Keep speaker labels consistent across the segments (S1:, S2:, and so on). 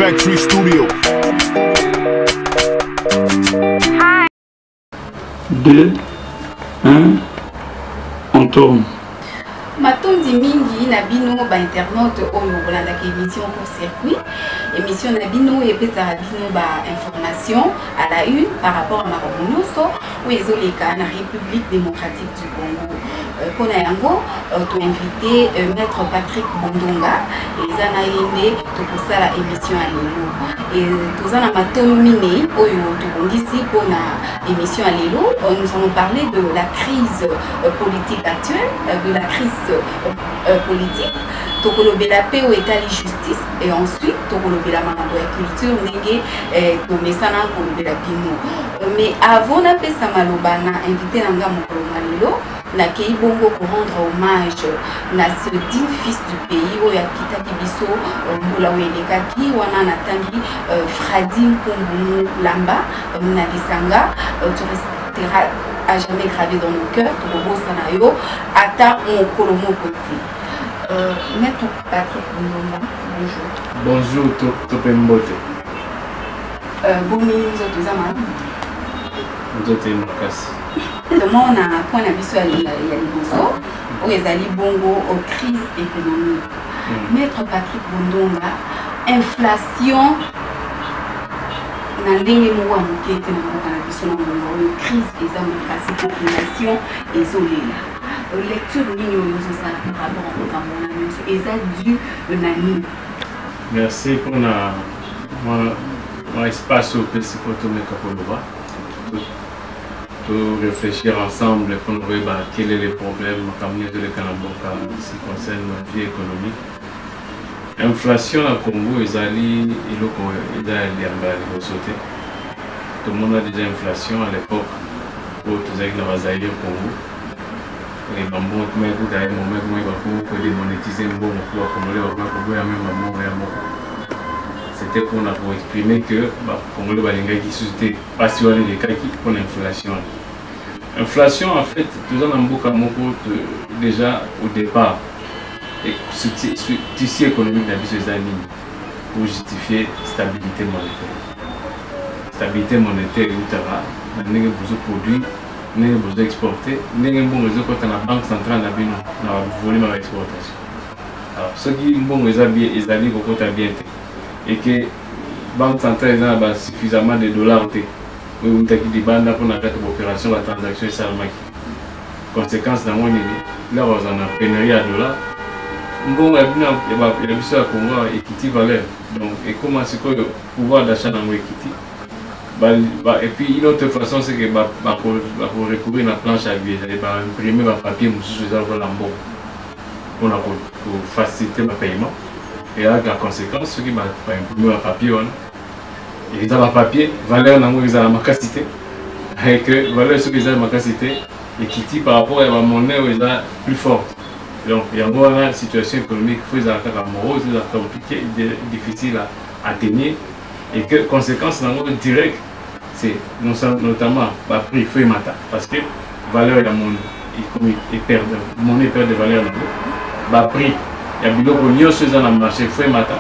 S1: Factory Studio.
S2: 2, 1, on tourne.
S3: Matondi mingi na bino ba internaute oyo bolanda ke émission pour circuit émission na bino et pesa bino ba information à la une par rapport à Marabonoso ou ezoleka na République démocratique du Congo. Pour yango to invité maître Patrick Bondonga et zana yende to kosala émission à lelo et tozana matono mine oyo to bondisi pour na émission à lelo. Nous allons parler de la crise politique actuelle, de la crise politique, tokolobela paix au état de justice et ensuite tokolobela manabo ya culture ndenge tomesana kolobela bino. Mais avant na pesa maloba na invité nanga mokolo malelo na kei bongo pour rendre hommage na ce digne fils du pays oyo akitaki biso mbula welekaki wana na tangi Fradi Mpungu Lamba na lisanga tu restera à jamais gravé dans nos cœurs, Togo Sanayo, Ata Mokolomo Côté. Maître Patrick Bondonga, bonjour.
S4: Bonjour, Topembote.
S3: Bonjour, nous sommes
S4: Nous sommes Makasi.
S3: Comment on a point d'avis à l'Iboso, où ils allaient bongo aux crises économiques. Maître Patrick Bondonga, inflation. Na ndenge mwa mukete na mokana biso na bongo crise eza makasi population ezolela lecture nini oyo ezosala par rapport à makambo na nyonso eza dû na nini?
S4: Merci pour mon espace opesi po tomeka koloba to réfléchir ensemble pour nous voir quel est le problème makambo ezoleka na mboka qui concerne la vie économique. Inflation à Congo ezali iloko ezali yamba libosote. Tout le monde a déjà inflation à l'époque où tous les gens avaient au Congo. Et bambo mais vous avez mon mec moi pour démonétiser un bon pour accumuler au Congo même maman vraiment. C'était pour exprimer que Congo va les qui suscité pas sur les cas qui pour l'inflation. Inflation en fait tout ça dans beaucoup déjà au départ. Et ce tissu économique n'a pas besoin pour justifier stabilité monétaire. Stabilité monétaire, nous avons besoin de produits, nous avons besoin d'exporter, nous avons besoin de la banque centrale dans le volume de l'exportation. Alors, ce qui est bon, ils allaient bien et que la banque centrale a suffisamment de dollars. Nous avons des bandes pour la opération, la transaction et ça. Conséquence, dans mon idée, là, on a pénurie à dollars. Bon, il y a Congo équité valeur. Donc, et comment c'est que le pouvoir d'achat dans l'équité? Et puis, une autre façon, c'est que pour recourir à la planche à billets, imprimer le papier, pour faciliter le paiement. Et là, la conséquence, c'est qu'il va imprimer le papier. Et dans le papier, valeur dans la capacité. Et que valeur sur la capacité, équité par rapport à la monnaie est plus forte. Donc, il y a une situation économique qui est morose, compliquée, difficile à atteindre. Et que conséquence directe, c'est notamment le prix feuille matin, parce que la valeur de la monnaie perd de valeur. Le prix, il y a beaucoup dans le marché feuille matin.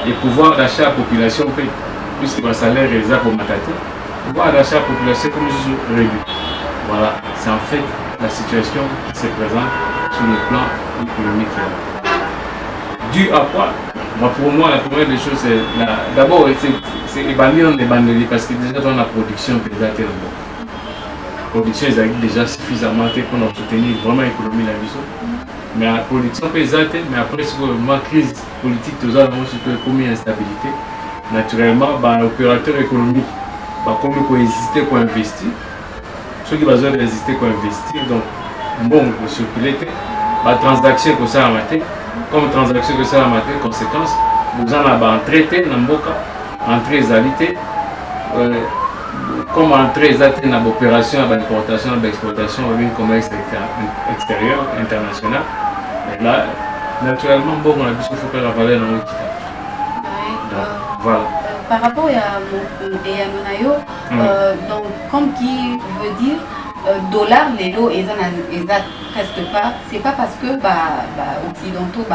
S4: Et pouvoir d'achat à la population, puisque le salaire est pour matin, pouvoir d'achat à la population est réduit. Voilà, c'est en fait la situation qui se présente sur le plan économique. Dû à quoi? Pour moi, la première des choses, c'est d'abord, c'est les bandeliers parce que déjà dans la production, la production est déjà suffisamment pour soutenir vraiment l'économie de la vie. Mais la production pesante, mais après, c'est la crise politique, tout ça, comme instabilité. Naturellement, l'opérateur économique va hésiter pour investir. Ceux qui ont besoin d'hésiter pour investir, donc, bon, pour circuler, la transaction que ça a maté, comme transaction que ça a maté, conséquence, vous en avez un traité dans le boca, entrée égalité, comme entrée égalité dans l'opération d'importation, d'exportation, ou une commerce extérieur, international. Et là, naturellement, bon, on a dit qu'il faut faire la valeur dans l'équité. Voilà.
S3: Par rapport à Monayo, donc, comme qui veut dire, dollars, les lots, ils presque pas. C'est pas parce que occidentaux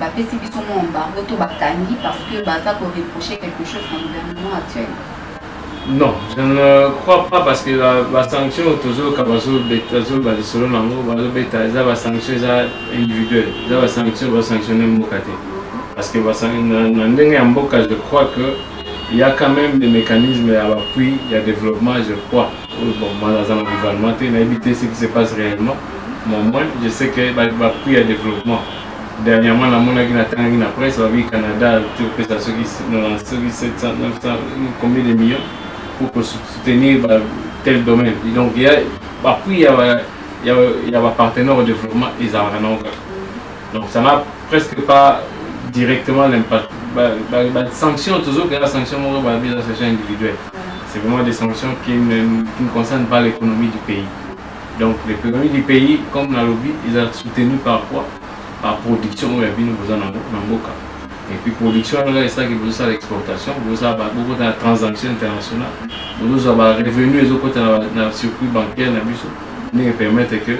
S3: bapesi biso mo embargo to bakangi parce que baza ko reprocher quelque chose au gouvernement actuel.
S4: Non, je ne crois pas parce que la sanction toujours quand bazo selon nango bazo beta la sanction individuelle, la sanction va sanctionner mbokate parce que dans ndenge mboka je crois que il y a quand même des mécanismes à l'appui, il y a développement, je crois. Bon, moi dans un environnement, on a évité ce qui se passe réellement. Moi, je sais que l'appui à développement. Dernièrement, dans mon avis, la presse, au Canada, tu peux faire ceux qui 700, 900, combien de millions pour soutenir tel domaine. Et donc, il y a l'appui, il y a un partenaire au développement, ils ont rien. Donc, ça n'a presque pas directement l'impact. Les sanctions, toujours que la sanction individuelle. C'est vraiment des sanctions qui ne concernent pas l'économie du pays. Donc l'économie du pays, comme dans le lobby, ils ont soutenu par quoi? Par production, où il y a besoin d'Amboka. Et puis production, c'est ça qui veut ça l'exportation, vous avez beaucoup de transactions internationales, vous avez revenus les autres dans le circuit bancaire, qui permettent que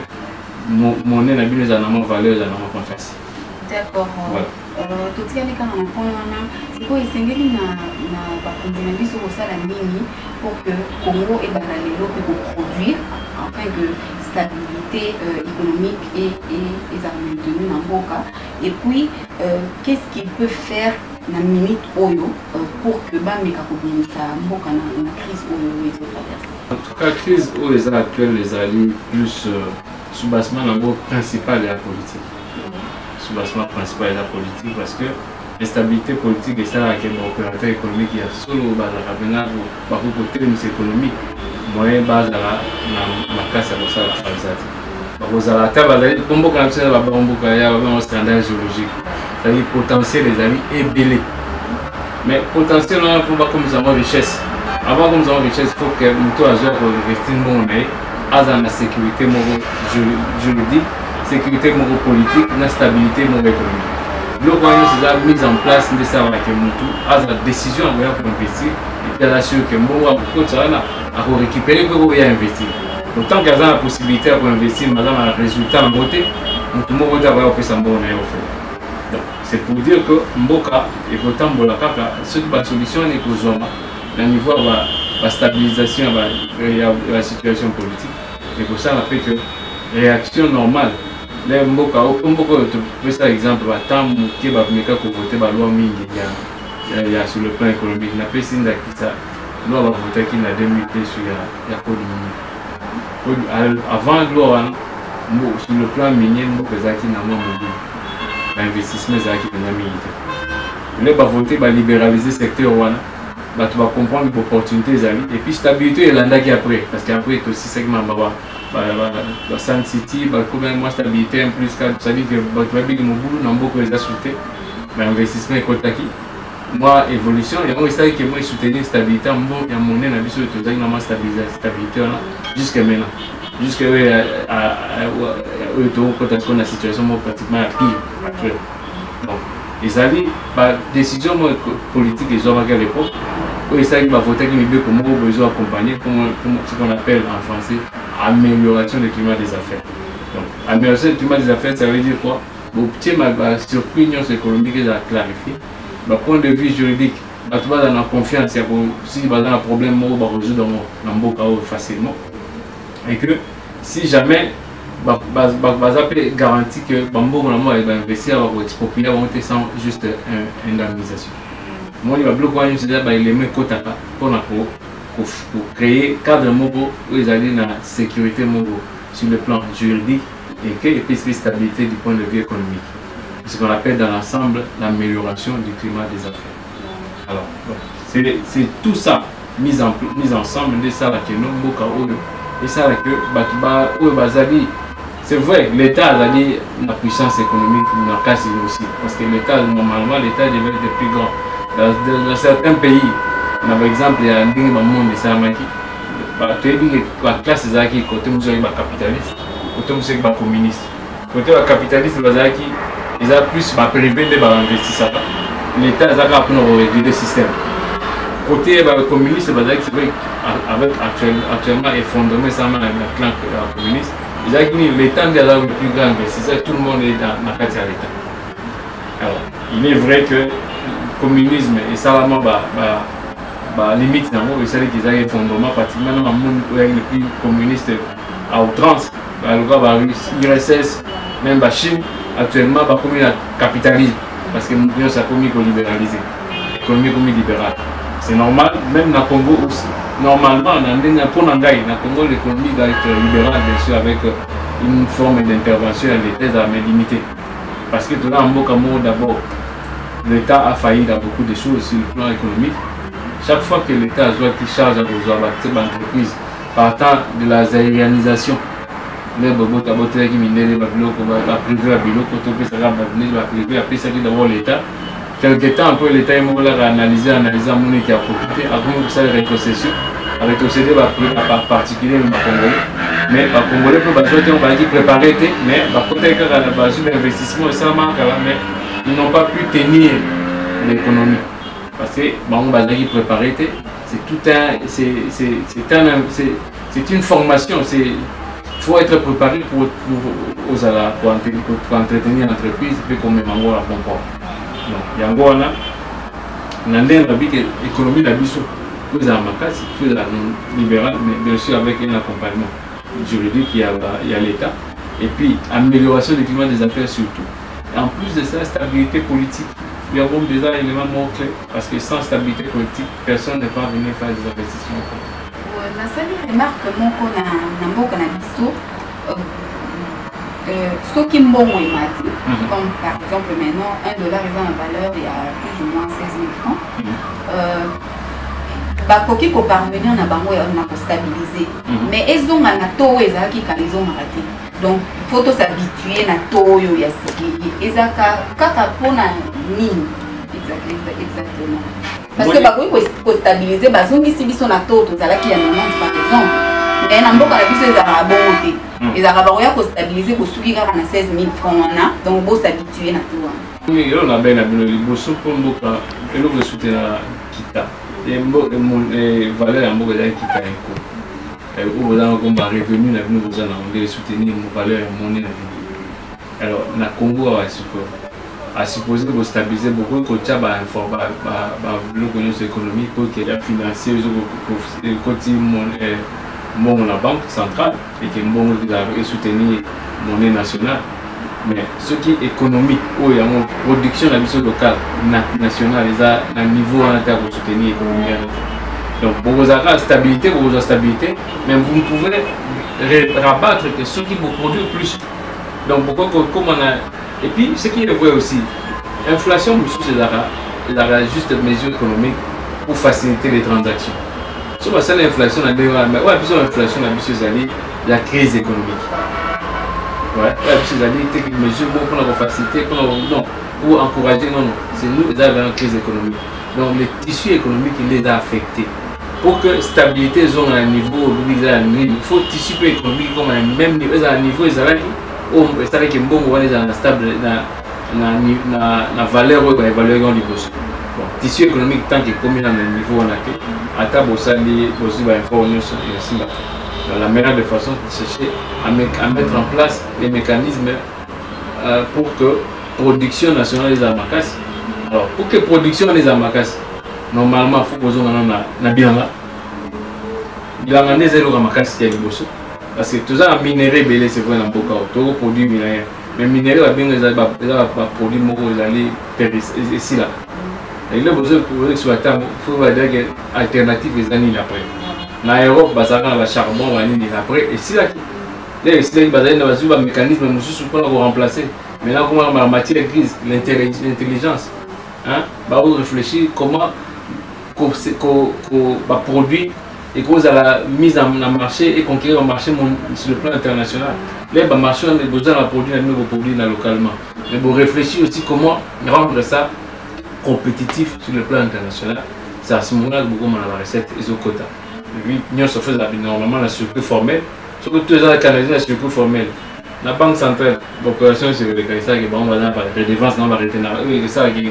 S4: monnaie n'a plus de valeur, de confiance.
S3: D'accord. Voilà. Tout ce qui est c'est quoi essayé na bakonzi na biso kosala nini pour que Congo et Banalelo puissent produire afin que stabilité économique et maintenue dans Boka. Et puis qu'est-ce qu'il peut faire na minute oyo pour que Bameka kobimisa Boka na crise oyo ils ont traversé.
S4: En tout cas, crise où les actuels les alliés plus sous-bassement dans le principal de la politique. Sous-bassement principal de la politique parce que l'instabilité politique est ça avec l'opérateur économique qui a solo pour côté économique moyen base à la casse à la falsate. Parce que la table comme beaucoup de choses il y a un scandale géologique. C'est-à-dire potentiel les amis est belé. Mais potentiel on faut pas comme nous avons richesse. Avant comme nous avons richesse, il faut que nous tous agir pour investir monnaie à la sécurité juridique, sécurité politique, la stabilité économique. Le royaume a mis en place des services à la décision pour investir et puis à l'assurer que moi à récupérer pour investir. Donc tant qu'il y a la possibilité pour investir, madame a un résultat en beauté, tout le monde va avoir fait ça. Donc c'est pour dire que Mboka et autant Bolakaka, cette solution est pour Zoma, le niveau de la stabilisation de la situation politique. Et pour ça on a fait que réaction normale. Les Mboka, tu peux ça exemple, tant que Meka voter la loi sur le plan économique, n'a pas signé ça, loi va voter qui n'a 2000 sur la code minier. Avant loi sur le plan minier, Mboka qui n'a pas mobile, l'investissement qui n'a pas militaire. Là va voter va libéraliser le secteur wana, tu vas comprendre l'opportunité et puis stabilité et l'anda qui après parce qu'après c'est aussi segment la Sun City, combien de stabilité en plus, ça dit que tu vas bien mon boulot dans beaucoup de sociétés, mais investissement est qui. Moi, évolution, il y a un stade qui moi soutenir stabilité, il y a monnaie dans biso de vraiment stabilité jusqu'à maintenant, jusqu'à quand la situation pratiquement pire actuelle. Donc, ils allaient décision politique des hommes à l'époque, où ils allaient voter qui mieux comme on besoin accompagner, comme ce qu'on appelle en français amélioration du climat des affaires. Donc, amélioration du climat des affaires, ça veut dire quoi? Obtenir ma surprise économique à clarifier. Du point de vue juridique, tu vas dans la confiance, si tu as un problème, tu vas résoudre dans le facilement. Et que si jamais, tu as garanti que Bambo va investir, va exproprier, va monter sans juste une indemnisation. Moi, il va bloquer les mains côte à côte pour créer un cadre où ils allaient dans la sécurité sur le plan juridique et qu'il puisse la stabilité du point de vue économique. Ce qu'on appelle dans l'ensemble l'amélioration du climat des affaires. Alors, c'est tout ça mis ensemble de ça que nous avons et ça que c'est vrai, l'État a dit la puissance économique dans le cas aussi parce que l'État normalement l'État devait être plus grand dans certains pays. Par exemple, il y a un monde de Saramaki. Tu as la classe qui côté capitaliste, côté communiste. Côté capitaliste, ils ont plus privé de l'investissement. L'État a pour réguler le système. Côté communiste, avec actuellement effondrement dans le clan communiste, l'État est le plus grand investisseur, tout le monde est dans la carte de l'État. Alors, il est vrai que le communisme et ça limite et c'est qu'ils ont un fondement pratiquement dans le monde où il y a le plus communiste à outrance. L'URSS, même la Chine, actuellement, va comme un capitalisme parce que nous sommes commis qu'on libéralisé, l'économie comme libérale. C'est normal, même dans le Congo aussi. Normalement, dans le Congo, l'économie doit être libérale, bien sûr, avec une forme d'intervention à l'État mais limitée. Parce que tout là, en Bocamo, d'abord, l'État a failli dans beaucoup de choses sur le plan économique. Chaque fois que l'État a qui charge à vos entreprises, partant de la zaïrianisation, les bobos tabotés qui minèrent les babilotes, privé à bilot, quand on peut s'arrêter à privé, après ça dit d'abord l'État. Quelque temps après l'État est analysé un monde qui a profité, avant que ça rétrocession, a rétrocédé par particulier le Congolais. Mais par Congolais, on va dire préparer, mais par contre, la base d'investissement, ça manque là, mais ils n'ont pas pu tenir l'économie. Parce que on va dire préparer, c'est tout un, c'est une formation, il faut être préparé pour entretenir l'entreprise et puis qu'on met en la bon port. Donc, il y a encore l'économie de la biso, vous avez la libérale, mais bien sûr avec un accompagnement juridique, il y a l'État, et puis amélioration du climat des affaires surtout. Et en plus de ça, stabilité politique. Il y a beaucoup déjà éléments clés, parce que sans stabilité politique, personne ne peut venir faire des investissements.
S3: La seule remarque qu'on a biso, ce qui est bon, comme par exemple maintenant, $1 est en valeur, il y a plus ou moins 16 000 francs. Bakoki ko parvenir na bango ya na stabiliser. Mais ils ont un taux qui quand ils ont raté. Donc il faut s'habituer na taux yo ya sécurité. Ezaka kaka pona nini exactement. Parce que bakoki ko stabiliser bazongi si biso na taux tozala ki ya 90 par exemple. Mais na mboka na biso ezaka bonté. Ezaka bakoya ko stabiliser ko suki kaka na 16 000 francs wana. Donc bo s'habituer na taux wana.
S4: Oui, on a bien habitué liboso pour mboka elo ko soutenir kita. Et valeur en mboka qui kita eko. Ou vous avez comme revenu na nous vous allez soutenir nos valeurs monnaie na vie. Alors na Congo à supposer pour stabiliser beaucoup que tu as économique pour qu'il y ait financier la banque centrale et que bon soutenir monnaie nationale. Mais ce qui est économique, où il y a une production de la mission locale, nationale, il y a un niveau en termes de soutenir l'économie. Donc, vous avez la stabilité, vous avez la stabilité, mais vous pouvez rabattre que ceux qui vous produisent plus. Donc, pourquoi comme on a. Et puis, ce qui est vrai aussi, l'inflation, c'est la juste mesure économique pour faciliter les transactions. Si on a l'inflation, on a l'inflation, la crise économique. Ouais, c'est une mesure pour la faciliter, pour encourager, non, c'est nous qui avons une crise économique. Donc le tissu économique il est affecté. Pour que la stabilité soit à un niveau, il faut le tissu économique comme à un même niveau, à un niveau, c'est-à-dire que bon, on est stable, la valeur ou la valeur dans le tissu économique tant qu'il est commun à un niveau, on a que à table au salaire, aussi va informer sur la meilleure de façon de chercher à mettre en place les mécanismes pour que la production nationale des amakas. Alors, pour que la production des amakas, normalement, il faut que nous ayons un bilan. Il y a un zéro amakas qui est le bosso. Parce que tout ça, minerai belé, c'est vrai dans beaucoup de cas. Produit minerai. Mais minerai, il va bien produire ici là. Et là, vous avez exploiter, il faut dire que alternative les années après. En Europe, il y a un charbon après. Et si là, il y a un mécanisme pour remplacer. Maintenant, comment en matière grise, l'intelligence, vous réfléchir comment produire et cause à la mise en marché et conquérir le marché sur le plan international. Là, le marché, on a besoin de produire localement. Mais vous réfléchir aussi comment rendre ça compétitif sur le plan international. C'est à ce moment-là que beaucoup de la recette et au quota. Nous se faisons normalement la circuit formelle. Surtout tous les Canadiens, la circuit formelle. La banque centrale, l'opération sur le cas, c'est que on va avoir des dépenses, on va retenir. Oui, ça qui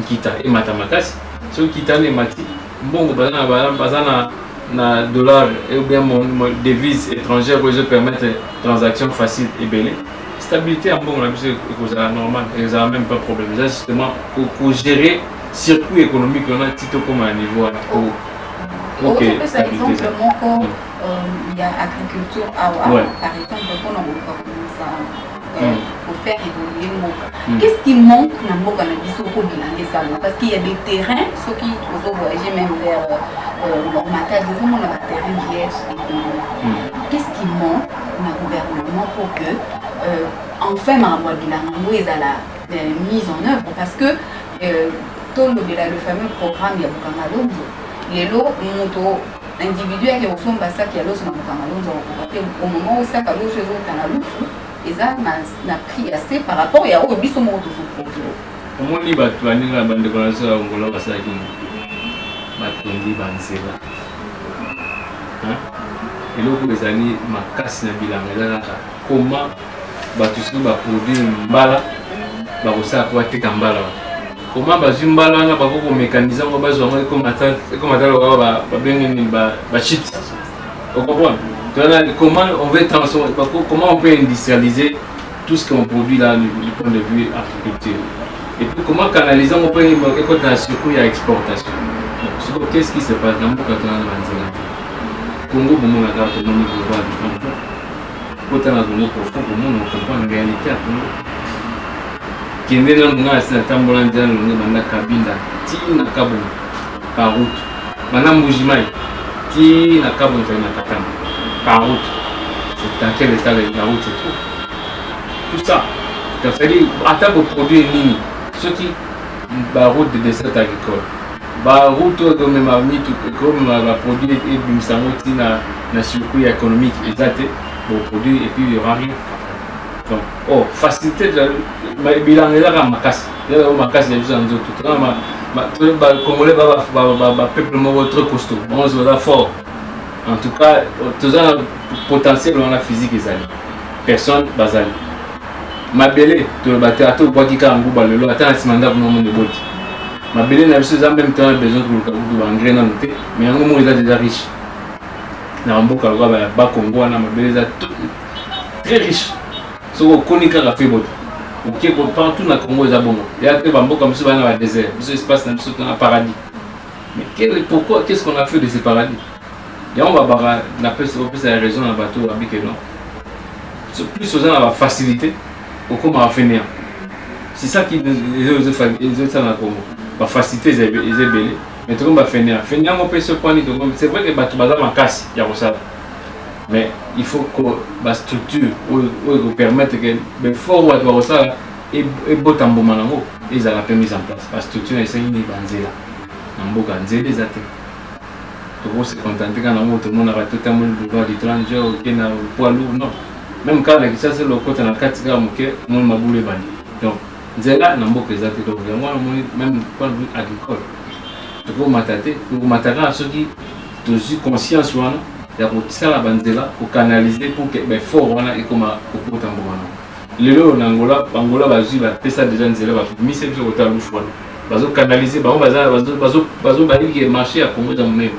S4: quitte et matamakas. Ce qui quitte les mati. Bon, on va na dollar et bien mon devise étrangère pour permettre transactions faciles et belles. stabilité en bon, c'est normal, il n'y a même pas de problème. C'est justement pour gérer le circuit économique, on a un petit peu comme un niveau.
S3: Ok, par exemple, il y a agriculture par exemple, pour faire évoluer le monde. Qu'est-ce qui manque dans le monde parce qu'il y a des terrains, ceux qui ont voyagé même vers l'Ormatage, on a des terrains vierges. Qu'est-ce qui manque dans le gouvernement pour que, enfin, la mise en œuvre? Parce que le fameux programme, il y a Bukamalonzo. Les lots, individuels qui sont passés qui sont au moment où ça a et ça n'a pris assez par rapport à au biso mo to
S4: au moins li batu baninga bande connaissance à Angola basaki batondi banzela et loko bezali makasi na bilanga ezalaka comment batu soki baproduire mbala bakosala po bateka mbala comment bazwi mbala wana bakokomécanise yango bazwa yango ekomata babengeni bachips okomprendre. Comment on veut transformer, comment on peut industrialiser tout ce qu'on produit là du point de vue agriculture. Et puis comment canaliser, on peut écouter un circuit à exportation. Qu'est-ce qui se passe dans le Congo, pour mon attaque, tout le monde peut voir du Congo. Quand on a Congo profond, pour le monde, on comprend la réalité à Congo. Qui est dans le monde, c'est un tambour indien, on a Kabinda, Tina Kabou, par route. Madame Moujimai, Tina Kabou, na Katama. Par route, c'est dans quel état la route c'est tout ça. C'est-à-dire, à table produit nini, ce qui la route de dessert agricole, la route de même comme la produit et du samoti na circuit économique exact pour produire et puis il y aura rien. Donc, faciliter le bilan là à ma casse, il y a ma casse il y a juste un autre. Le Congolais va peuple très costaud, on se voit fort. En tout cas, tout ça potentiel on a physique et ça. Personne basale. Ma belle, tu le battu à tout qui a un goût le lot, attends un mandat pour le monde de boîte. Ma belle n'a en même temps besoin de l'engrais dans le thé, mais en un moment il est déjà riche. Dans un beau Congo, ma belle est très riche. Ce qu'on connaît quand on fait boîte. Ok, partout dans le Congo, il y a bon. Il y a des bambous comme ça dans le désert, ça se passe dans un paradis. Mais pourquoi, qu'est-ce qu'on a fait de ces paradis? Et on va plus la raison dans le bateau que non. Plus aux gens la facilité, au comment on va finir. C'est ça qui les autres dans le Congo. La facilité, ils est belle. Mais tout le monde va finir. Finir, on peut se prendre. C'est vrai que le bateau va casse, il y a ça. Mais il faut que la structure vous permette que le fort ou ça et beau tambour manango, ils ont la mise en place. La structure est une banzela. Namboka nzela les athées. Tout le monde se contente quand tout le monde a tout le monde pouvoir d'étranger ou qui n'a poids lourd, non. Même quand la c'est le côté dans le 4 grammes, on m'a boulé bani. Donc, Zela n'a pas présenté donc vraiment même point de vue agricole. Tout le monde m'attaque à ceux qui ont conscience il y a ça la banzela pour canaliser pour que ben fort on a et comme au tambouana. Le lot en Angola va jouer la pesa déjà Nzela va mis c'est sur le tableau froid. Va canaliser ba on va qui marché à Congo dans même.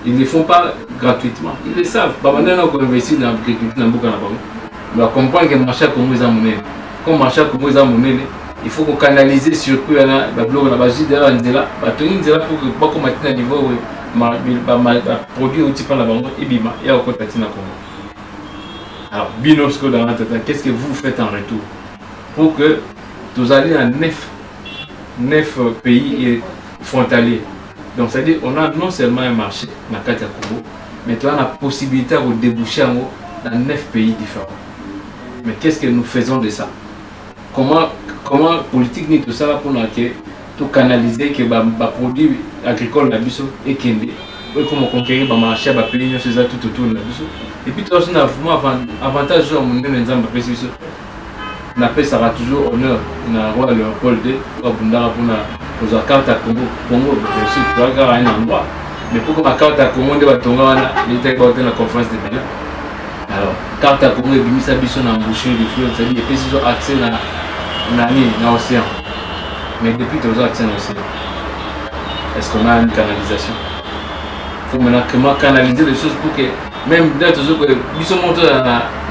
S4: Ils ne le font pas gratuitement. Ils le savent. Maintenant, on investit dans l'agriculture, dans le Bukana. On va comprendre que le marché comme ils ont monnaie. Comme le marché comme ils ont monnaie, il faut qu'on canalise le circuit. On a basi derrière Nzela. Tenir Nzela pour que pas qu'on mette à niveau produit au type de la banque et bima et au côté de Congo. Alors, Binosco dans la tête, qu'est-ce que vous faites en retour pour que vous allez à 9 pays frontaliers? Donc, c'est-à-dire qu'on a non seulement un marché dans le Congo, mais on a la possibilité de déboucher dans 9 pays différents. Mais qu'est-ce que nous faisons de ça? Comment politique ni tout ça pour tout canaliser que les produits agricoles et comment conquérir le marché, tout autour de et puis, tout ça, avantage de on appelle ça toujours honneur. On a roi Léopold II, pour la carte à Congo, bien sûr, tu vas à un endroit. Mais pour que la carte à Congo, il était dans la conférence de Bénin. Alors, carte à Congo, il y a mis sa bison en bouche du fleuve, c'est-à-dire qu'il y a accès dans l'océan. Mais depuis, tu as accès dans l'océan. Est-ce qu'on a une canalisation? Il faut maintenant canaliser les choses pour que même toujours que ils sont montrés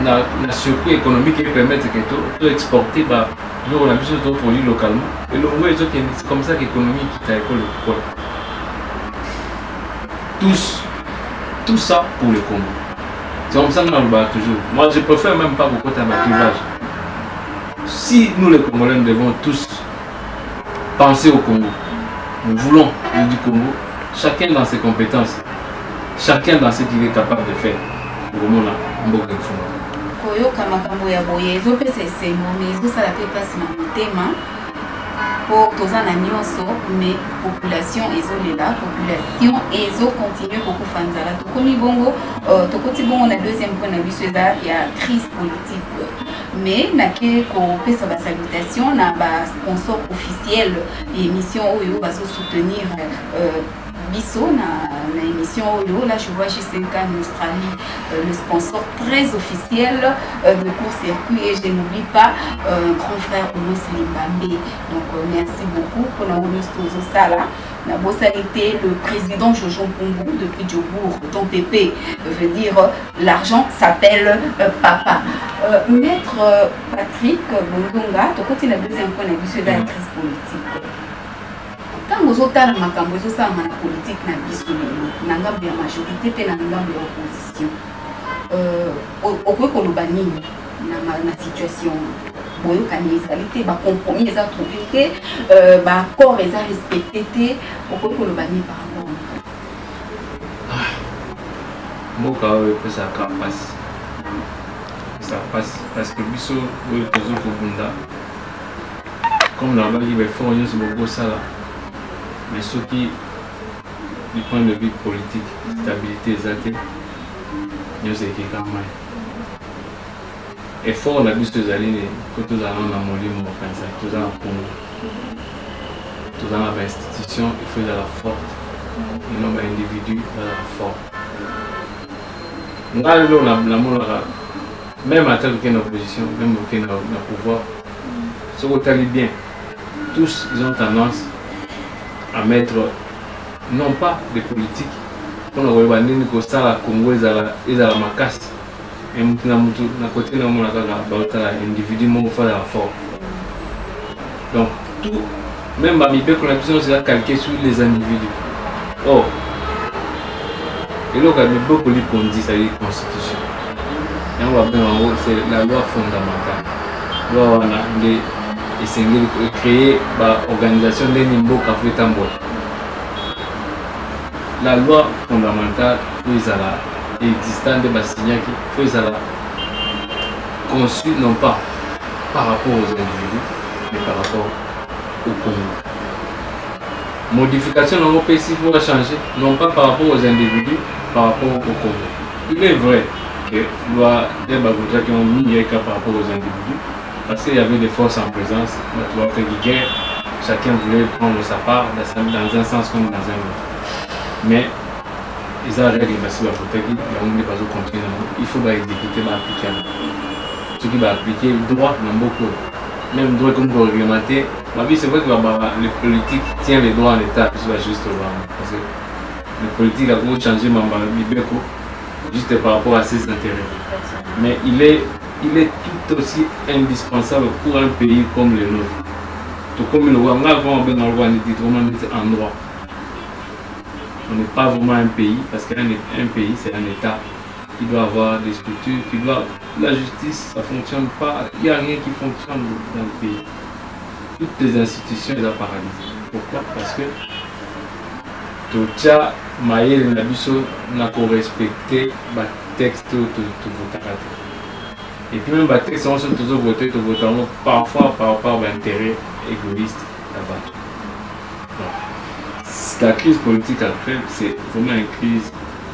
S4: dans circuit économique qui permet que tout exporter bah nous on a besoin de produits localement et le moment c'est comme ça que l'économie qui t'a école tout ça pour le Congo. C'est comme ça que nous le bat toujours. Moi je préfère même pas beaucoup à ma clivage. Si nous les Congolais nous devons tous penser au Congo, nous voulons du Congo, chacun dans ses compétences, chacun dans ce qu'il est capable de faire. Pour moi, on va le faire.
S3: Koyoka makambo ya boye ezopesa esengo mais ezosala pe mpasi na motema mpo toza na nyonso mais population ezolela population ezocontinue kokufa nzala tokomi bongo tokoti bongo na deuxième point na biso eza ya crise politique mais nake kopesa basalutation na basponsor officiel ya émission oyo bazosoutenir biso na émission oyo là je vois chez Senka en Australie le sponsor très officiel de court-circuit et je n'oublie pas grand frère Onos Limbambe. Donc merci beaucoup pour la Onos Tozosala. La bossalité, le président Jojo Pombo depuis Djobourg, ton pépé veut dire l'argent s'appelle papa. Maître Patrick Bondonga, tu continues la deuxième point de vue de la crise politique. Quand vous avez la politique na biso na ngambo ya majorité pe na ngambo ya opposition okoki koloba nini na situation boyokani ezali te bacompromis eza trouvé te baaccord eza respecté te okoki koloba nini par rapport
S4: mboka oyo epesaka mpasi parce que biso oyo tozokobunda comme nabaki befort nyonso bokosala mais ce qui, du point de vue politique, stabilité, nous sommes quand même. Effort, on a vu ces années, il faut que nous allons dans mon livre, tout ça en Congo. Tout dans l'institution, il faut de la forte. Et non, l'individu, de la forte. Nous allons même à tel qu'une opposition, même aucun pouvoir, ce qu'on t'a dit bien, tous ils ont tendance à mettre non pas des politiques pour nous voir que ça la Congo est à la macasse et na côté na mon individu mon faire la force donc tout même à mi qu'on a besoin de calquer sur les individus oh et là quand nous beaucoup qu'on dit ça la constitution et on va bien en haut c'est la loi fondamentale loi on a et créer l'organisation de Nimbo Café Tambo. La loi fondamentale existante de Bassignac qui fait conçue non pas par rapport aux individus, mais par rapport au Congo. Modification dans l'OPC, il faut changer, non pas par rapport aux individus, par rapport au Congo. Il est vrai que la loi des Bagoudja qui ont mis par rapport aux individus, parce qu'il y avait des forces en présence, guerre, chacun voulait prendre sa part dans un sens comme dans un autre. Mais ils ont règle parce il faut exécuter, appliquer. Ce qui va appliquer le droit dans beaucoup. Même le droit comme pour réglementer, c'est vrai que les politiques tiennent les droits en l'état, c'est juste parce que les politiques ont changé juste par rapport à ses intérêts. Mais il est tout aussi indispensable pour un pays comme le nôtre. Tout comme le roi, en droit. On n'est pas vraiment un pays, parce qu'un pays, c'est un État qui doit avoir des structures, qui doit... La justice, ça ne fonctionne pas, il n'y a rien qui fonctionne dans le pays. Toutes les institutions sont paralysées. Pourquoi? Parce que tout ça, Maïl et Nabiso n'a pas respecté le texte de votre caractère. Et puis même les textes, on se toujours voté, parfois par rapport à l'intérêt égoïste là-bas. La crise politique actuelle, c'est vraiment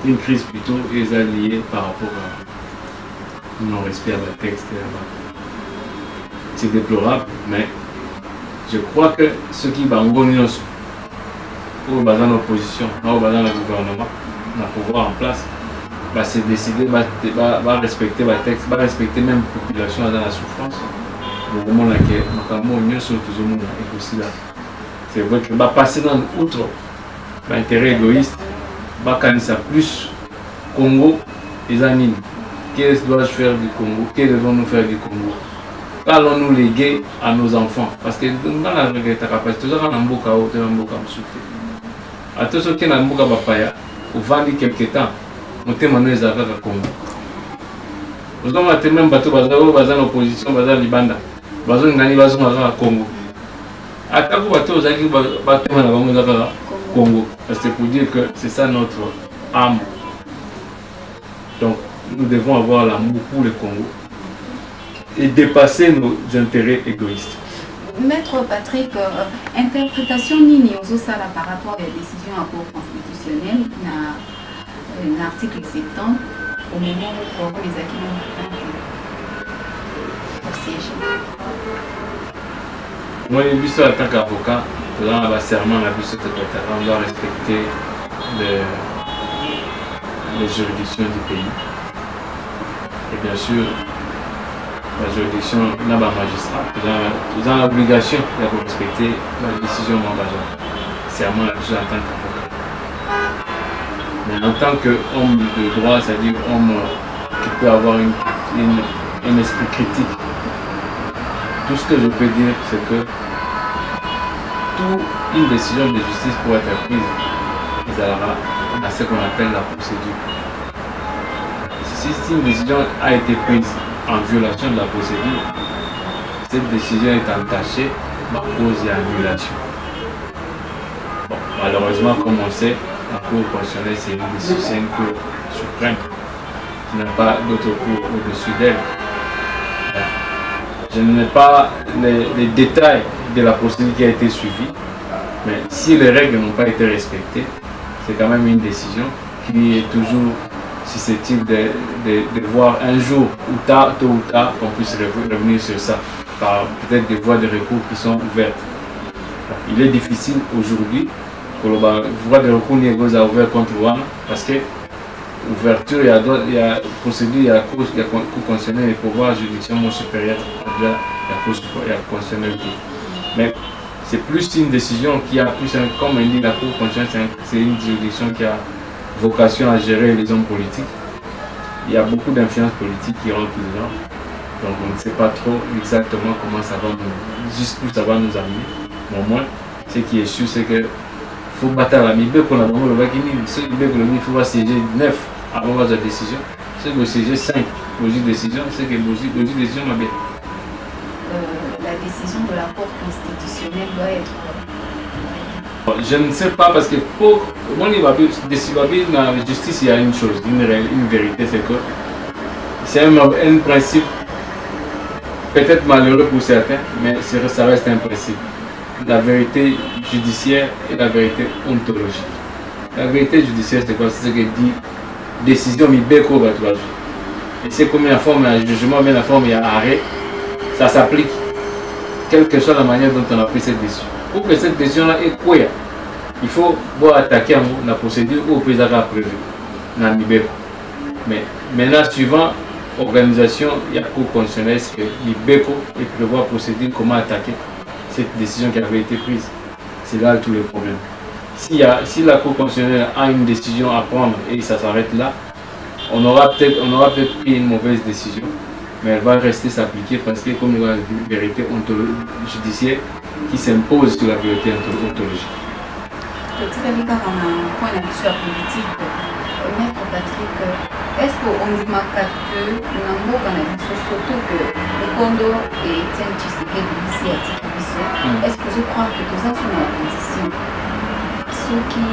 S4: une crise plutôt liée par rapport à non-respect à la texte là-bas. C'est déplorable, mais je crois que ceux qui vont gagner ou dans l'opposition, ou dans le gouvernement, dans le pouvoir en place, va se décider, va respecter le texte, va respecter même la population dans la souffrance. Le moment là que c'est vrai que va passer dans outre l'intérêt égoïste, va canaliser plus Congo les anines. Qu'est-ce que dois-je faire du Congo? Qu'est-ce que devons-nous faire du Congo? Allons-nous léguer à nos enfants? Parce que dans la capacité, nous avons un mboka ou un mboka msouté. À tous ceux qui ont un mboka papaya, au vendre quelques temps, on te manu les affaires à Congo. Nous avons même bateau bazar opposition, bazar libanda, bazar ngani bazar à Congo. À ta coup bateau zaki bateau na bango zaka Congo. Parce que pour dire que c'est ça notre âme. Donc nous devons avoir l'amour pour le Congo et dépasser nos intérêts égoïstes.
S3: Maître Patrick, interprétation nini aux sala par rapport à la décision à cour constitutionnelle dans l'article 70 au moment où les acquis pour siéger.
S4: Moi, en tant qu'avocat, dans le serment, on doit respecter les juridictions du pays. Et bien sûr, la juridiction, là, magistrat, nous avons l'obligation de respecter la décision de mon serment en tant qu'avocat. Mais en tant qu'homme de droit, c'est-à-dire homme qui peut avoir un esprit critique, tout ce que je peux dire, c'est que toute une décision de justice pour être prise, il y a ce qu'on appelle la procédure. Si une décision a été prise en violation de la procédure, cette décision est entachée par cause d'annulation. Bon, malheureusement, comme on sait, la Cour constitutionnelle, c'est une décision suprême qui n'a pas d'autre cour au-dessus d'elle. Je n'ai pas les détails de la procédure qui a été suivie, mais si les règles n'ont pas été respectées, c'est quand même une décision qui est toujours susceptible de voir un jour ou tard, tôt ou tard, qu'on puisse revenir sur ça, par peut-être des voies de recours qui sont ouvertes. Il est difficile aujourd'hui que la voie de recours n'est pas ouverte contre Rwanda, parce que ouverture, il y a procédure, il y a cour constitutionnelle et pouvoir judiciaire supérieur, il y a la cour constitutionnelle. Mais c'est plus une décision qui a plus, comme on dit, la cour constitutionnelle, c'est une juridiction qui a vocation à gérer les hommes politiques. Il y a beaucoup d'influences politiques qui rentrent dedans. Donc on ne sait pas trop exactement comment ça va jusqu'où ça va nous amener. Mais au moins, ce qui est sûr, c'est que faut battre la mibé pour la maman le vaquini. Ceux qui veulent il faut siéger 9 avant la décision. Ceux qui siéger 5 pour la décision, c'est que la décision m'a bien.
S3: La décision de la Cour constitutionnelle doit être.
S4: Je ne sais pas parce que pour moi, dans la justice, il y a une chose, une vérité, c'est que c'est un principe peut-être malheureux pour certains, mais ça reste un principe. La vérité judiciaire et la vérité ontologique. La vérité judiciaire, c'est quoi? C'est ce que dit décision mibeko batouage. Et c'est comme la forme, il y a jugement, mais la forme, il y a arrêt. Ça s'applique, quelle que soit la manière dont on a pris cette décision. Pour que cette décision-là est quoi? Il faut attaquer la procédure au président prévu dans l'Ibeko. Mais maintenant, suivant l'organisation, il y a cour constitutionnelle, c'est que l'Ibeko prévoit procédure comment attaquer cette décision qui avait été prise. C'est là tout le problème. Si la Cour constitutionnelle a une décision à prendre et ça s'arrête là, on aura peut-être pris une mauvaise décision, mais elle va rester s'appliquer parce que comme il y a une vérité judiciaire qui s'impose sur la vérité ontologique.
S3: Maître Patrick, est-ce qu'on dit que surtout que le Kondo et Etienne Tshisekedi ici à Tikibiso, est-ce que je crois que tout ça sont en opposition? Ce qui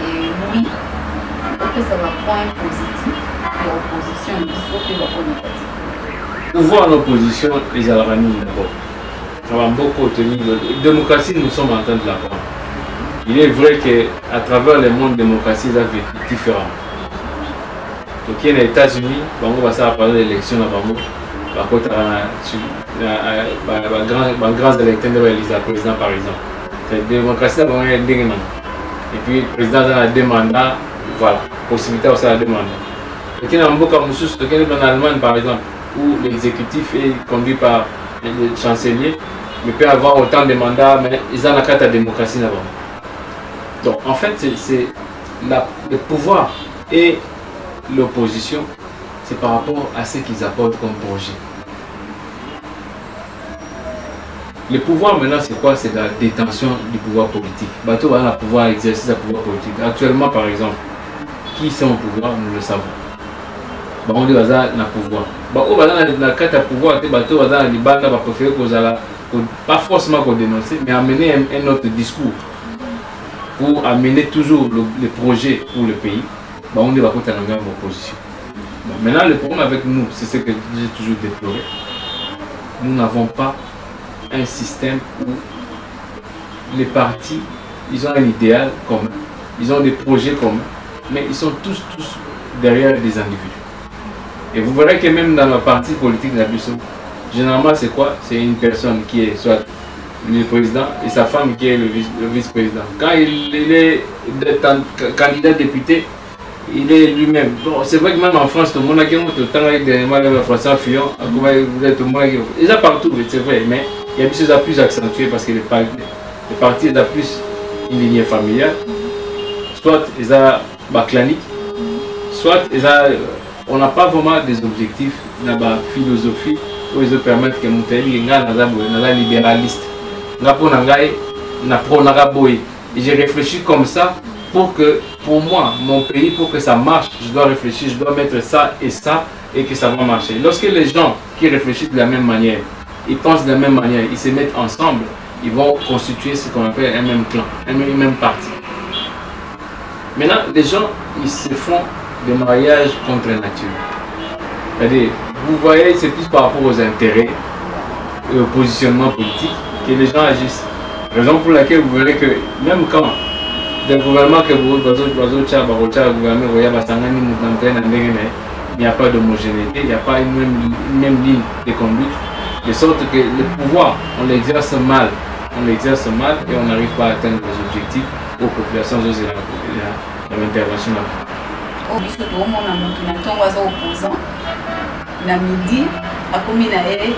S3: est oui, on peut savoir point positif de l'opposition et il faut que le négatif.
S4: Pouvoir en opposition, les Albanais d'abord. Ça va beaucoup tenir. La démocratie, nous sommes en train de la prendre. Il est vrai qu'à travers le monde, la démocratie a vécu différemment. Donc, il y a les États-Unis, on va parler de l'élection là-bas. Grand électeur de l'Élysée, président par exemple. La démocratie, là, et puis le président a deux mandats, voilà, possibilité aussi à deux mandats. Donc, il y a un peu comme en Allemagne par exemple, où l'exécutif est conduit par le chancelier, mais peut avoir autant de mandats, mais ils ont la carte à la démocratie là-bas. Donc en fait, c'est le pouvoir et l'opposition c'est par rapport à ce qu'ils apportent comme projet. Le pouvoir maintenant, c'est quoi? C'est la détention du pouvoir politique. Bateau va pouvoir exercer le pouvoir politique. Actuellement, par exemple, qui sont au pouvoir, nous le savons. On dit que le pouvoir. Au la carte à pouvoir, bateau va dans les bandes, va préférer pas forcément qu'on dénonce, mais amener un autre discours pour amener toujours le projet pour le pays. On dit qu'on est en opposition. Maintenant, le problème avec nous, c'est ce que j'ai toujours déploré. Nous n'avons pas un système où les partis, ils ont un idéal commun, ils ont des projets communs, mais ils sont tous derrière des individus. Et vous verrez que même dans la partie politique de la Bissau, généralement c'est quoi? C'est une personne qui est soit le président et sa femme qui est le vice-président. Quand il est candidat député, il est lui-même. Bon, c'est vrai que même en France, tout le monde a François Fillon, déjà partout, c'est vrai, mais il y a des choses à plus accentuer parce que les partis ont plus une lignée familiale, soit ils ont clanique, soit on n'a pas vraiment des objectifs dans la philosophie où ils permettent que nous soyons libéralistes. Et j'ai réfléchi comme ça pour moi, mon pays, pour que ça marche, je dois réfléchir, je dois mettre ça et que ça va marcher. Lorsque les gens qui réfléchissent de la même manière, ils pensent de la même manière, ils se mettent ensemble, ils vont constituer ce qu'on appelle un même clan, un même parti. Maintenant, les gens, ils se font des mariages contre nature. C'est-à-dire, vous voyez, c'est plus par rapport aux intérêts et au positionnement politique que les gens agissent. Raison pour laquelle vous verrez que même quand des gouvernements que vous il n'y a pas d'homogénéité, il n'y a pas une même ligne de conduite, de sorte que le pouvoir, on l'exerce mal et on n'arrive pas à atteindre les objectifs aux populations de l'intervention.
S3: Au biso to mona mutu na ntongo aza opposant na midi akomi na ye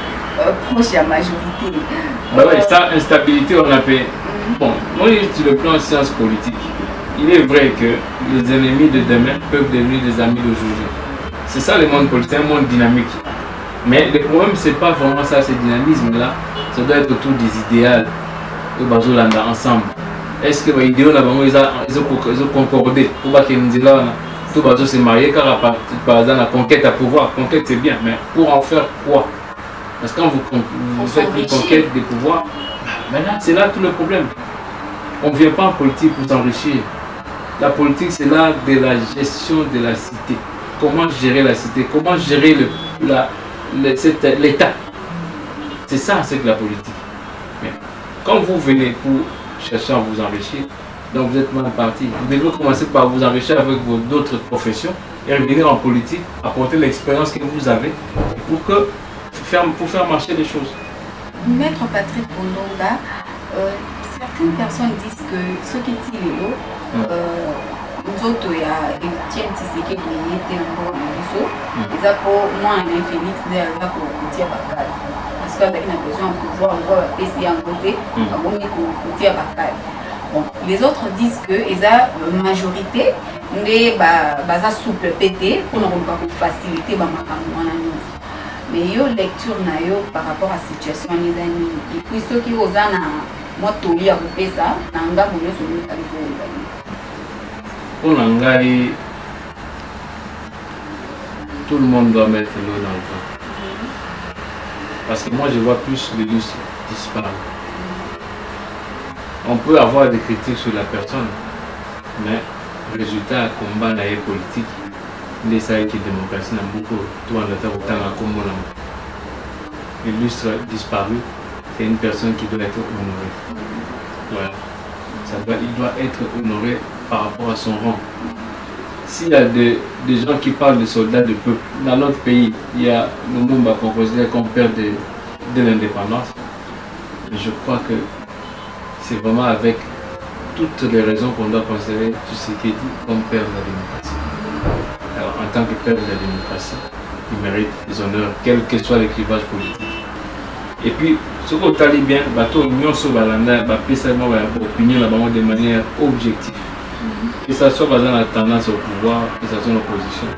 S3: proche ya majorité.
S4: Ouais, ça, instabilité, on appelle. Bon, moi, sur le plan science politique, il est vrai que les ennemis de demain peuvent devenir des amis d'aujourd'hui. C'est ça le monde politique, un monde dynamique. Mais le problème, c'est pas vraiment ça, ce dynamisme-là. Ça doit être autour des idéaux ensemble. Est-ce que les idéaux ils ont concordé pour qu'ils nous disent là, tout le monde se marier car par exemple la conquête à pouvoir. Conquête c'est bien, mais pour en faire quoi? Parce que quand vous faites une conquête de pouvoir, c'est là tout le problème. On ne vient pas en politique pour s'enrichir. La politique, c'est là de la gestion de la cité. Comment gérer la cité? Comment gérer l'État? C'est ça, c'est que la politique. Mais quand vous venez pour chercher à vous enrichir, donc vous êtes mal parti. Vous devez commencer par vous enrichir avec vos d'autres professions et revenir en politique, apporter l'expérience que vous avez pour faire marcher les choses.
S3: Maître Patrick Bondonga, certaines personnes disent que ce qui est l'eau, nous autres, il y a Etienne Tshisekedi qui était un bon morceau, ils ont moins un Félix derrière pour dire Bakal. Parce qu'avec une besoin de pouvoir, on va essayer en côté, on va dire Bakal. Bon, les autres disent que ils ont une majorité, mais ils ont souple pété pour nous faciliter ma mais yo lecture na yo par rapport à la situation des amis et puis ceux qui osent moi tout y a coupé ça nanga moyo sur le
S4: pour l'angai tout le monde doit mettre l'eau dans le vin parce que moi je vois plus les lustres disparaître. On peut avoir des critiques sur la personne mais résultat combat dans les politiques les salles qui démocratie n'a beaucoup tout en attendant comme l'illustre disparu, c'est une personne qui doit être honorée. Voilà. Il doit être honoré par rapport à son rang. S'il y a des gens qui parlent de soldats de peuple, dans notre pays, il y a le Mumba qu'on considère comme père de l'indépendance. Je crois que c'est vraiment avec toutes les raisons qu'on doit considérer Tshisekedi comme père de la démocratie. Alors, en tant que père de la démocratie, il mérite des honneurs, quel que soit le clivage politique. Et puis, ce qu'on t'a dit bien, l'union sur Balanda, opinion de manière objective. Que ce soit dans la tendance au pouvoir, que ce soit l'opposition.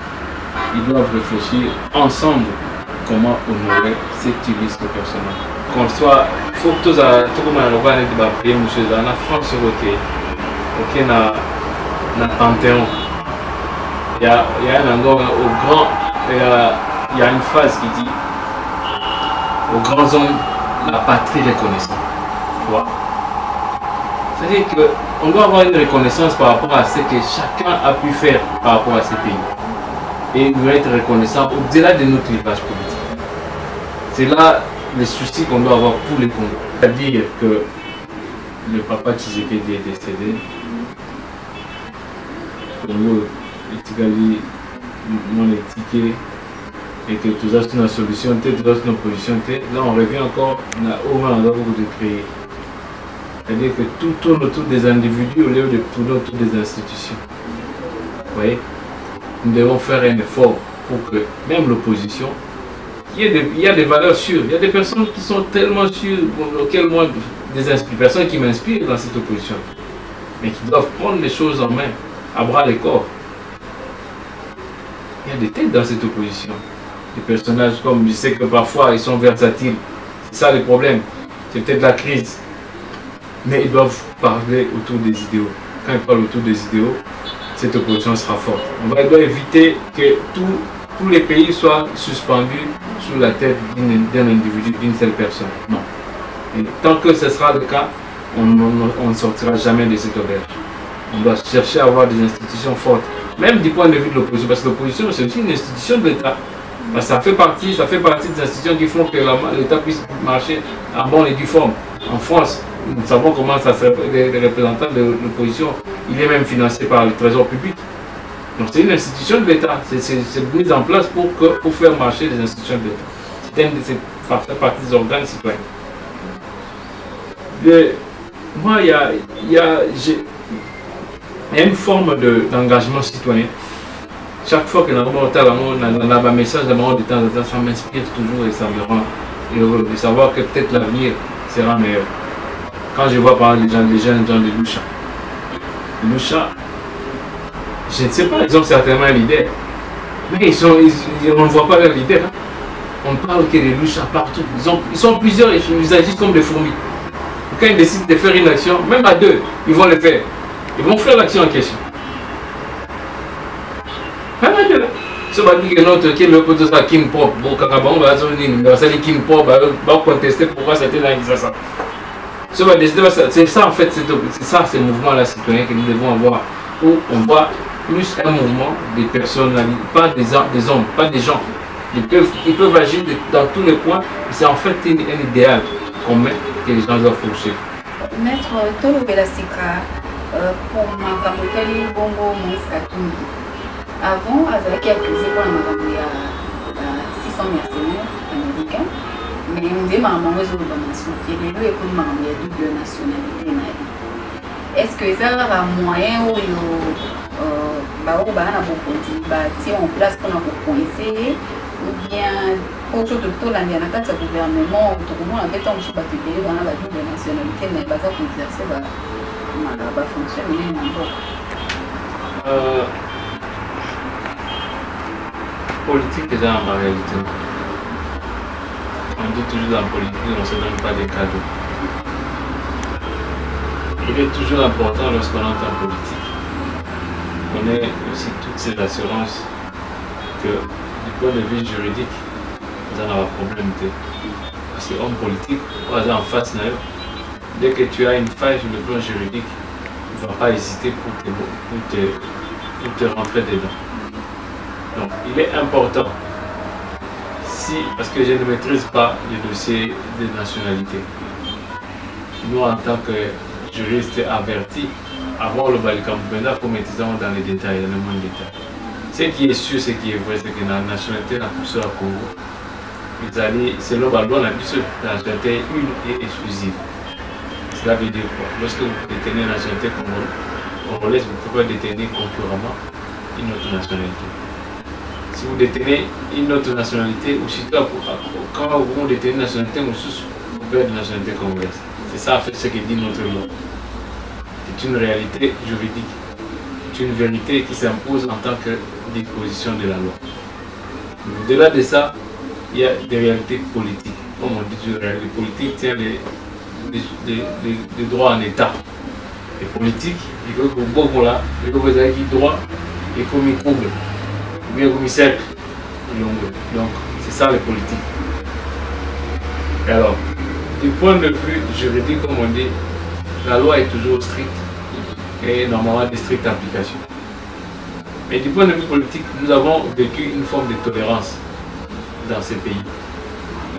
S4: ils doivent réfléchir ensemble comment honorer cet illustre personnage. Qu'on soit, il faut que tout le monde va prier, monsieur, dans la France, ok, na Panthéon. Il y a un endroit au grand, il y a une phrase qui dit aux grands hommes, la patrie reconnaissante. Tu vois? C'est-à-dire qu'on doit avoir une reconnaissance par rapport à ce que chacun a pu faire par rapport à ce pays. Et il doit être reconnaissant au-delà de notre clivage politique. C'est là les soucis qu'on doit avoir pour les Congolais. C'est-à-dire que le papa Tshisekedi est décédé. Congo est non étiqueté et que tout ça c'est une solution, tout ça c'est une opposition. Là on revient encore au moment de créer. C'est-à-dire que tout tourne autour des individus au lieu de tourner autour des institutions. Vous voyez? Nous devons faire un effort pour que même l'opposition, il y a des valeurs sûres, il y a des personnes qui sont tellement sûres, auxquelles moi, des personnes qui m'inspirent dans cette opposition, mais qui doivent prendre les choses en main, à bras le corps. Il y a des têtes dans cette opposition, des personnages comme je sais que parfois ils sont versatiles, c'est ça le problème, c'est peut-être la crise, mais ils doivent parler autour des idéaux. Quand ils parlent autour des idéaux, cette opposition sera forte. On doit éviter que tous les pays soient suspendus sous la tête d'un individu, d'une seule personne. Non. Et tant que ce sera le cas, on ne sortira jamais de cette auberge. On doit chercher à avoir des institutions fortes, même du point de vue de l'opposition, parce que l'opposition c'est aussi une institution de l'État. Ça fait partie des institutions qui font que l'État puisse marcher en bonne et due forme. En France, nous savons comment ça se les représentants de l'opposition, il est même financé par le Trésor public. Donc c'est une institution de l'État, c'est mis en place pour faire marcher les institutions de l'État. C'est partie des organes citoyens. Moi, il y a une forme d'engagement citoyen. Chaque fois que on a un message de temps en temps, ça m'inspire toujours et ça me rend heureux de savoir que peut-être l'avenir sera meilleur. Quand je vois par exemple les jeunes gens de Lucha, je ne sais pas, ils ont certainement un leader, mais on ne voit pas leur leader. Hein. On parle que les Lucha partout, ils sont plusieurs, ils agissent comme des fourmis. Quand ils décident de faire une action, même à deux, ils vont le faire. Ils vont faire l'action en question. Ça va dire que notre qui le peut ça Kim Pop, bon Kakabon va dire Kim Pop va contester pourquoi c'était là ça. C'est ça en fait, c'est ça ces mouvements-là citoyens que nous devons avoir, où on voit plus un mouvement des personnalités, pas des hommes, pas des gens. Ils peuvent agir dans tous les points, c'est en fait un idéal commun que les gens doivent poursuivre.
S3: Maître Tolo Belasika, pour ma caméra, bongo Monskatumbi. Avant, Azalaki a posé pour la 600 mercenaires américains, mais on dit maman aux nations qui est le comme maman il y a double nationalité. Est-ce que ça a un moyen où si on place pour essayer ou bien pour tout l'année à la gouvernement autrement en fait on se bat dans la double nationalité mais pas ça pour exercer va fonctionner
S4: politique déjà en réalité. On dit toujours dans la politique, on ne se donne pas des cadeaux. Il est toujours important lorsqu'on entre en politique, on ait aussi toutes ces assurances que du point de vue juridique, vous en avez un problème. Parce qu'homme politique, on est en face, dès que tu as une faille sur le plan juridique, il ne va pas hésiter pour te rentrer dedans. Donc il est important, parce que je ne maîtrise pas le dossier des nationalités, nous en tant que juristes avertis, avoir le Balikambenda pour maîtriser dans les détails, dans le moins de détails. Ce qui est sûr, ce qui est vrai, c'est que la nationalité n'a plus sur la Congo. C'est le ballon, la nationalité une et exclusive. Cela veut dire quoi? Lorsque vous détenez la nationalité congolaise, vous ne pouvez pas détenir concurremment une autre nationalité. Si vous détenez une autre nationalité, ou surtout quand vous détenez une nationalité, vous pouvez être une nationalité congolaise. C'est ça en fait ce que dit notre loi. C'est une réalité juridique. C'est une vérité qui s'impose en tant que disposition de la loi. Au-delà de ça, il y a des réalités politiques. Comme on dit, les politiques tiennent les droits en État. Les politiques, il faut que beaucoup là, il faut que vous ayez droit et comme trouble, ou bien comme cercle. Donc, c'est ça les politiques. Et alors, du point de vue juridique, comme on dit, la loi est toujours stricte et normalement de stricte application. Mais du point de vue politique, nous avons vécu une forme de tolérance dans ces pays.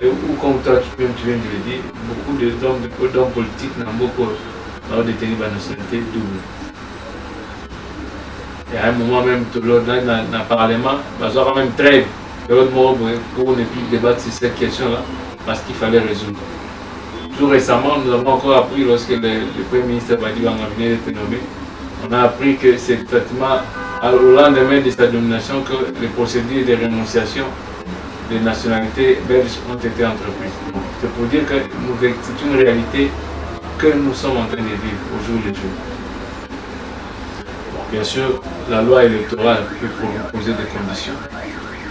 S4: Et où, comme toi, tu viens de le dire, beaucoup d'hommes politiques n'ont beaucoup détenu la nationalité double. Et à un moment même, dans le Parlement, il y a même trêve. L'autre moment, pour ne plus débattre sur cette question-là, parce qu'il fallait résoudre. Tout récemment, nous avons encore appris, lorsque le Premier ministre Badiba venait d'être nommé, on a appris que c'est pratiquement au lendemain de sa nomination que les procédures de rénonciation des nationalités belges ont été entreprises. C'est pour dire que c'est une réalité que nous sommes en train de vivre au jour le jour. Bon, bien sûr, la loi électorale peut poser des conditions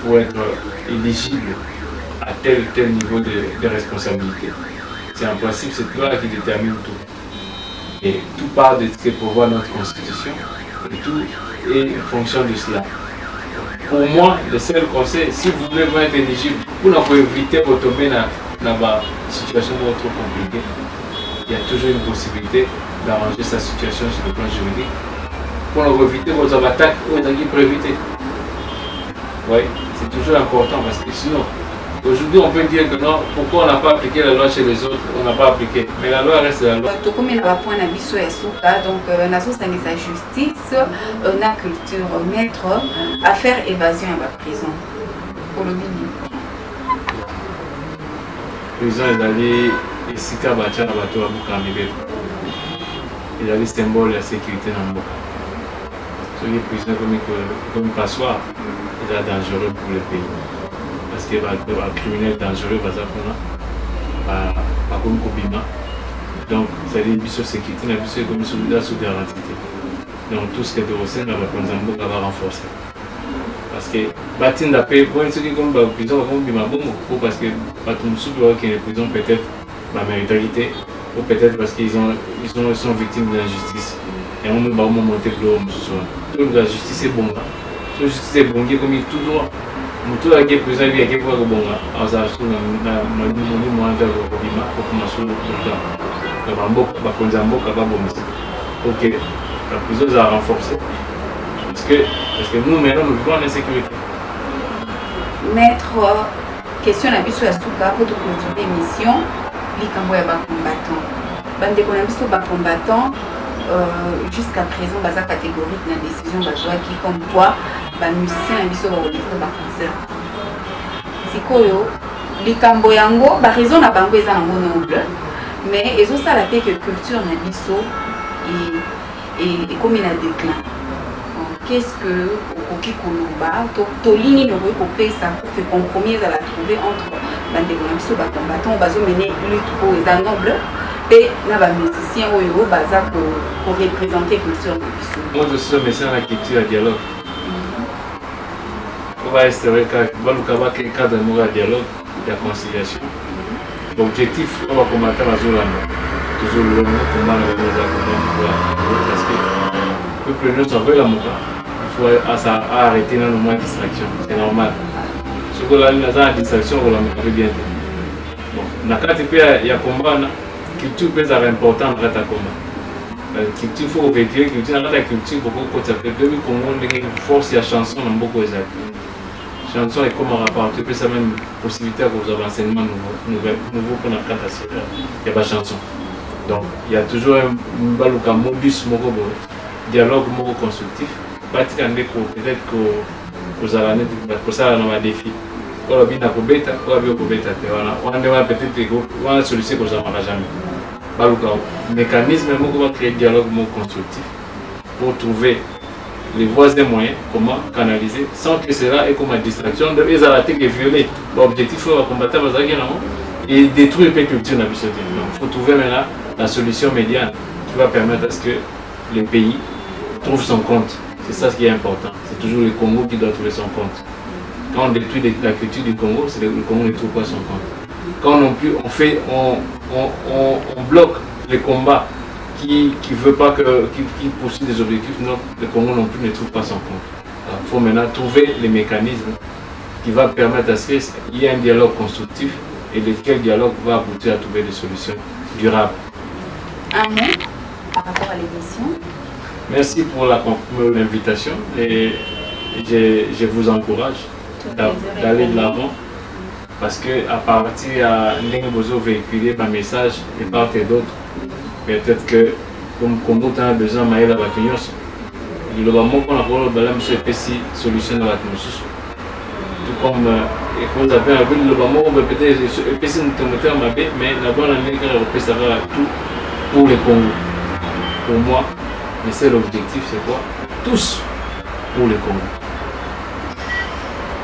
S4: pour être éligible à tel ou tel niveau de responsabilité. C'est en principe cette loi qui détermine tout. Et tout part de ce que prévoit notre constitution et tout est en fonction de cela. Pour moi, le seul conseil, si vous voulez être éligible, vous n'en pouvez éviter de tomber dans une situation trop compliquée. Il y a toujours une possibilité d'arranger sa situation sur le plan juridique pour éviter vos attaques ou les attaques pour éviter. Oui, c'est toujours important parce que sinon, aujourd'hui on peut dire que non, pourquoi on n'a pas appliqué la loi chez les autres, on n'a pas appliqué. Mais la loi reste la loi.
S3: Comme il a point d'habitude à Souka, donc la source de sa justice, la culture, maître, à faire évasion à la prison. Pour le milieu.
S4: Prison est allé ici à Batia, à Bato, à Boukamibé. Il y a des symboles de sécurité dans le monde. Sur les prisons comme passoire, c'est dangereux pour le pays. Parce que les criminels dangereux, par exemple, pas comme Kobima. Donc, c'est des bisos sécurité, des bisos comme celui-là sous garantie. Donc, tout ce qui est de Rosen, la Konzambo va renforcer. Parce que, Batin d'après, pour ceux qui sont en prison, parce que Batin Soubou, qui est en prison, peut-être la méritalité, ou peut-être parce qu'ils sont victimes de l'injustice. Et on va monter le haut ce soir. Donc la justice est bonne. La justice est bonne, comme il tout droit. Tout la guerre présente, il y a quelque chose de bon. Alors ça, je trouve que je vais moi faire le problème pour commencer le temps. Le bambou, le konzambo, le bambou. Ok, la prison a renforcé. Parce que nous, maintenant, nous vivons en insécurité.
S3: Maître, question à Bissou Astouka pour clôturer l'émission. Likambo ya combattant. Bande qu'on a vu sur combattant. Jusqu'à présent, baza catégorique dans la décision qui comme quoi les musiciens ont besoin de concert. C'est quoi les Camboyango, la raison n'a pas besoin de noble, mais ils ont ça la tête que culture n'a biso et comme il a déclin. Qu'est-ce que Oki Koloba, Tolini ne veut pas ça pour que compromis à la trouver entre bande qu'on a combattant, bazo mener lutte pour les nobles. Et les musiciens pour représenter la culture.
S4: Moi, je suis un message à la culture à dialogue. On va instaurer un cadre de dialogue et de conciliation. L'objectif, on va combattre la zone. Toujours le monde, comment parce que le peuple ne s'en veut la mouka. Il faut arrêter dans le moins de distraction. C'est normal. Ce que la distraction, on la met bien. Bon, il y a combat. La culture peut être importante dans la combat. La culture, il faut véhiculer la culture. Dans la culture, beaucoup de ça fait depuis qu'on a une force, il y a chanson dans beaucoup de choses. Chanson est comme un rapport, tu peux ça même possibilité pour vous avoir un enseignement nouveau pour la carte. Il n'y a pas de chanson. Donc, il y a toujours un modus, un dialogue constructif. Peut-être que vous allez pour ça, on a un défi. On a bien peut-être on a solution que vous n'aurez jamais. Le mécanisme pour créer un dialogue constructif pour trouver les voies et moyens comment canaliser sans que cela ait comme une distraction. Les arrêtés qui violent l'objectif de combattre et détruire les cultures. Donc il faut trouver maintenant la solution médiane qui va permettre à ce que le pays trouve son compte. C'est ça ce qui est important. C'est toujours le Congo qui doit trouver son compte. Quand on détruit la culture du Congo, c'est le Congo ne trouve pas son compte. Quand non plus on bloque les combats qui veut pas qui poursuivent des objectifs, non, le Congo non plus ne trouve pas son compte. Il faut maintenant trouver les mécanismes qui vont permettre à ce qu'il y ait un dialogue constructif et lequel dialogue va aboutir à trouver des solutions durables.
S3: Un mot par rapport à l'émission.
S4: Merci pour l'invitation et je vous encourage d'aller de l'avant parce que à partir de vous véhiculer un message de part et d'autre, peut-être que comme Congo a besoin de la bataille, le moment qu'on a parlé de la solution à la tout comme vous avez vu le moment on peut peut-être épaiser notre moteur mais la bonne année qu'on ça va tout pour le Congo. Pour moi, mais c'est l'objectif, c'est quoi? Tous pour le Congo.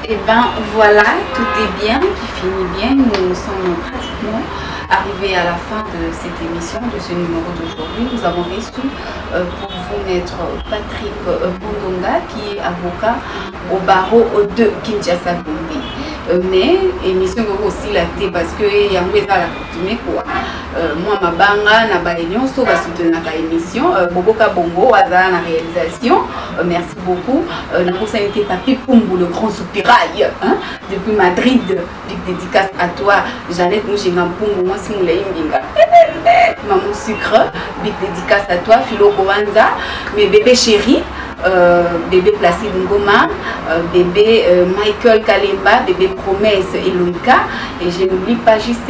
S3: Et ben voilà, tout est bien, qui finit bien. Nous sommes pratiquement arrivés à la fin de cette émission, de ce numéro d'aujourd'hui. Nous avons reçu pour vous maître Patrick Bondonga, qui est avocat au barreau de Kinshasa Gombe. Mais émission aussi la thé parce que y a la coutume quoi. Moi ma banga na ba nyonso ba soutenir la émission Boboka Bongo azala na réalisation. Merci beaucoup. Na ça été Papi Pumbu le grand soupirail hein? Depuis Madrid. Big dédicace à toi Jeannette Mouchenga Pumbu moi si moulay mbinga. Maman sucre. Big dédicace à toi Philo Kovanza mes bébés chéris. Bébé Placide Ngoma, bébé Michael Kalemba, bébé Promesse et Loïka. Et je n'oublie pas juste